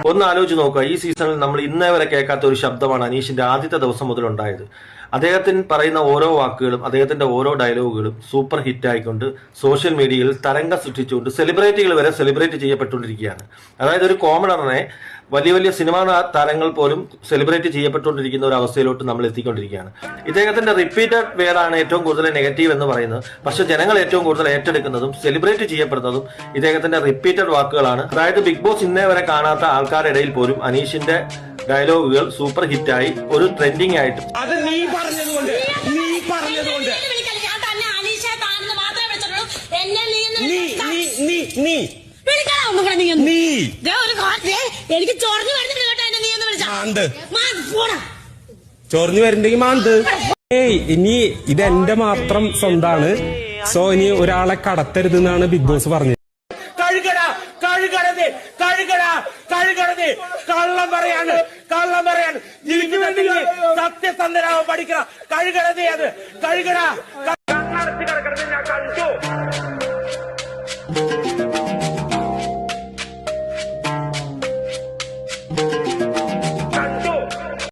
ഒന്ന് ആലോചിച്ച് നോക്കുക, ഈ സീസണിൽ നമ്മൾ ഇന്നേ വരെ കേൾക്കാത്ത ഒരു ശബ്ദമാണ് അനീഷിന്റെ ആദ്യത്തെ ദിവസം മുതൽ ഉണ്ടായത്. അദ്ദേഹത്തിന് പറയുന്ന ഓരോ വാക്കുകളും അദ്ദേഹത്തിന്റെ ഓരോ ഡയലോഗുകളും സൂപ്പർ ഹിറ്റ് ആയിക്കൊണ്ട് സോഷ്യൽ മീഡിയയിൽ തരംഗം സൃഷ്ടിച്ചുകൊണ്ട് സെലിബ്രിറ്റികൾ വരെ സെലിബ്രേറ്റ് ചെയ്യപ്പെട്ടുകൊണ്ടിരിക്കുകയാണ്. അതായത് ഒരു കോമണറിനെ വലിയ വലിയ സിനിമാ താരങ്ങൾ പോലും സെലിബ്രേറ്റ് ചെയ്യപ്പെട്ടുകൊണ്ടിരിക്കുന്ന ഒരു അവസ്ഥയിലോട്ട് നമ്മൾ എത്തിക്കൊണ്ടിരിക്കുകയാണ്. ഇദ്ദേഹത്തിന്റെ റിപ്പീറ്റഡ് വേർഡാണ് ഏറ്റവും കൂടുതൽ നെഗറ്റീവ് എന്ന് പറയുന്നത്. പക്ഷെ ജനങ്ങൾ ഏറ്റവും കൂടുതൽ ഏറ്റെടുക്കുന്നതും സെലിബ്രേറ്റ് ചെയ്യപ്പെടുന്നതും ഇദ്ദേഹത്തിന്റെ റിപ്പീറ്റഡ് വാക്കുകളാണ്. അതായത് ബിഗ് ബോസ് ഇന്നേ വരെ കാണാത്ത ആൾക്കാരുടെ ഇടയിൽ പോലും അനീഷിന്റെ ഡയലോഗുകൾ സൂപ്പർ ഹിറ്റായി ഒരു ട്രെൻഡിങ് ആയിട്ട്. അത് നീ പറഞ്ഞതുകൊണ്ട് എനിക്ക് ചൊറിഞ്ഞു വരുന്നെങ്കിൽ മാന്ത്. ഇനി ഇതെന്റെ മാത്രം സ്വന്താണ്. സോ ഇനി ഒരാളെ കടത്തരുതെന്നാണ് ബിഗ് ബോസ് പറഞ്ഞത്. കള്ളം പറയാണ് ജീവിതത്തിൽ സത്യസന്ധരാവ് പഠിക്കണം. കഴുകണതേ അത് കഴുകണ.